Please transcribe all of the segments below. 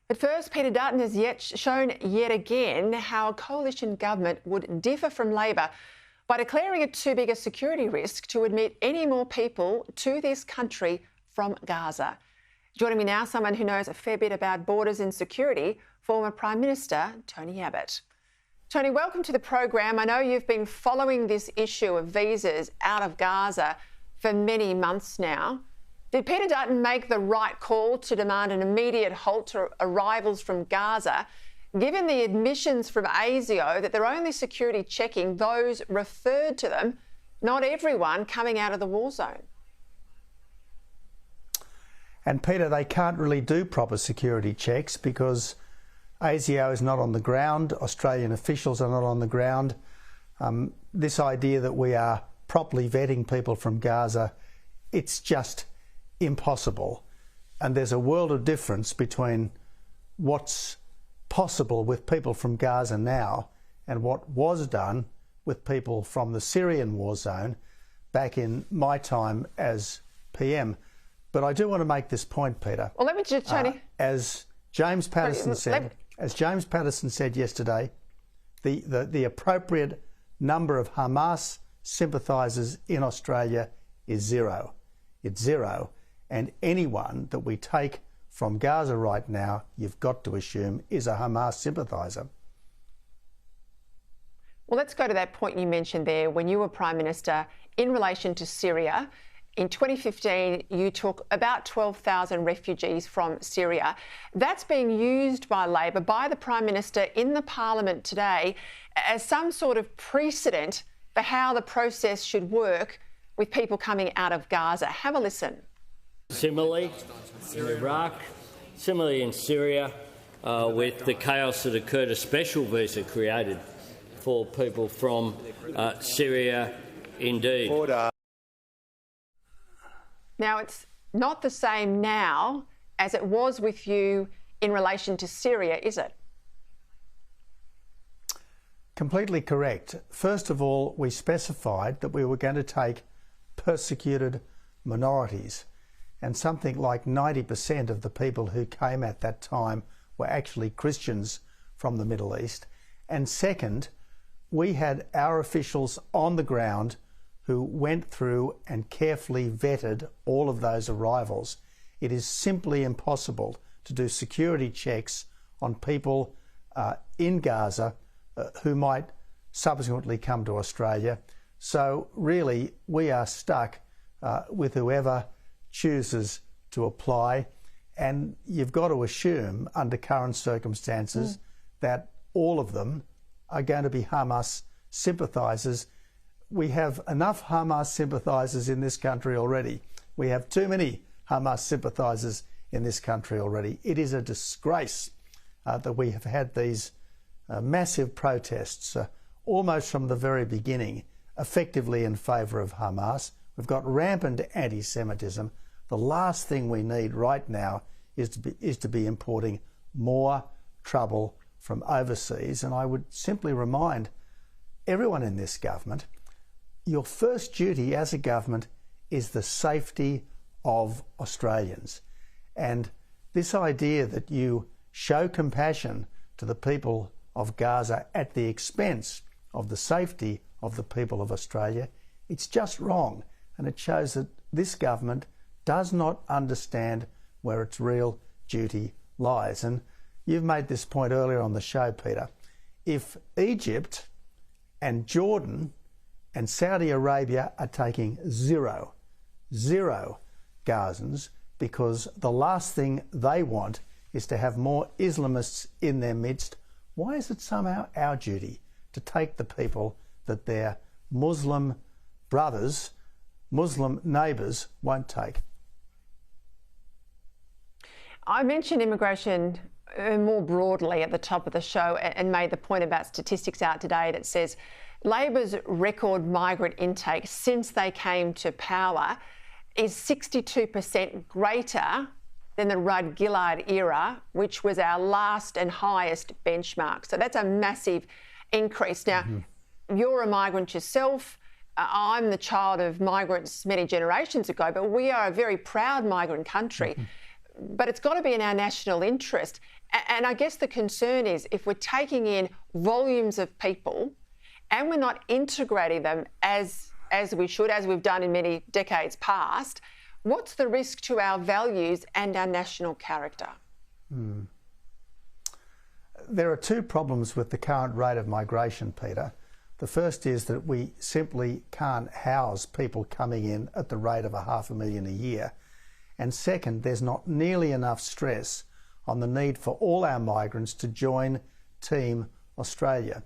But first, Peter Dutton has shown yet again how a coalition government would differ from Labor by declaring it too big a security risk to admit any more people to this country from Gaza. Joining me now, someone who knows a fair bit about borders and security, former Prime Minister Tony Abbott. Tony, welcome to the program. I know you've been following this issue of visas out of Gaza for many months now. Did Peter Dutton make the right call to demand an immediate halt to arrivals from Gaza, given the admissions from ASIO that they're only security checking those referred to them, not everyone coming out of the war zone? And Peter, they can't really do proper security checks because ASIO is not on the ground, Australian officials are not on the ground. This idea that we are properly vetting people from Gaza, it's just impossible. And there's a world of difference between what's possible with people from Gaza now and what was done with people from the Syrian war zone back in my time as PM. But I do want to make this point, Peter. Well, let me just, Tony. As James Patterson said yesterday, the appropriate number of Hamas sympathisers in Australia is zero. It's zero. And anyone that we take from Gaza right now, you've got to assume, is a Hamas sympathiser. Well, let's go to that point you mentioned there when you were Prime Minister in relation to Syria. In 2015, you took about 12,000 refugees from Syria. That's being used by Labor, by the Prime Minister in the Parliament today as some sort of precedent for how the process should work with people coming out of Gaza. Have a listen. Similarly in Iraq, similarly in Syria, with the chaos that occurred, a special visa created for people from Syria indeed. Now, it's not the same now as it was with you in relation to Syria, is it? Completely correct. First of all, we specified that we were going to take persecuted minorities, and something like 90% of the people who came at that time were actually Christians from the Middle East. And second, we had our officials on the ground who went through and carefully vetted all of those arrivals. It is simply impossible to do security checks on people in Gaza who might subsequently come to Australia. So really, we are stuck with whoever chooses to apply, and you've got to assume under current circumstances that all of them are going to be Hamas sympathisers. We have enough Hamas sympathisers in this country already. We have too many Hamas sympathisers in this country already. It is a disgrace that we have had these massive protests almost from the very beginning, effectively in favour of Hamas. We've got rampant anti-Semitism. The last thing we need right now is to be importing more trouble from overseas. And I would simply remind everyone in this government, your first duty as a government is the safety of Australians. And this idea that you show compassion to the people of Gaza at the expense of the safety of the people of Australia, it's just wrong. And it shows that this government does not understand where its real duty lies. And you've made this point earlier on the show, Peter. If Egypt and Jordan and Saudi Arabia are taking zero Gazans because the last thing they want is to have more Islamists in their midst, why is it somehow our duty to take the people that their Muslim brothers, Muslim neighbours won't take? I mentioned immigration more broadly at the top of the show and made the point about statistics out today that says Labor's record migrant intake since they came to power is 62% greater than the Rudd-Gillard era, which was our last and highest benchmark. So that's a massive increase. Now, you're a migrant yourself. I'm the child of migrants many generations ago, but we are a very proud migrant country. But it's got to be in our national interest. And I guess the concern is if we're taking in volumes of people and we're not integrating them as we should, as we've done in many decades past, what's the risk to our values and our national character? There are two problems with the current rate of migration, Peter. The first is that we simply can't house people coming in at the rate of 500,000 a year. And second, there's not nearly enough stress on the need for all our migrants to join Team Australia.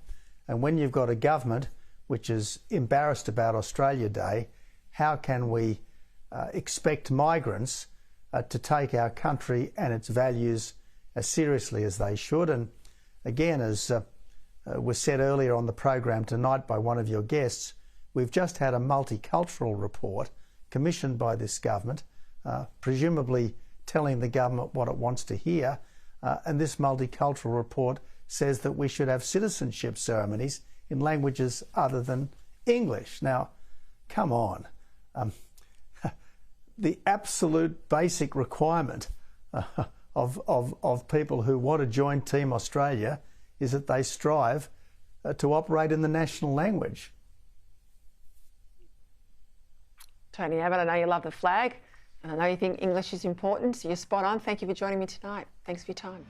And when you've got a government which is embarrassed about Australia Day, how can we expect migrants to take our country and its values as seriously as they should? And again, as was said earlier on the program tonight by one of your guests, we've just had a multicultural report commissioned by this government, presumably telling the government what it wants to hear. And this multicultural report says that we should have citizenship ceremonies in languages other than English. Now, come on. The absolute basic requirement of people who want to join Team Australia is that they strive to operate in the national language. Tony Abbott, I know you love the flag and I know you think English is important, so you're spot on. Thank you for joining me tonight. Thanks for your time.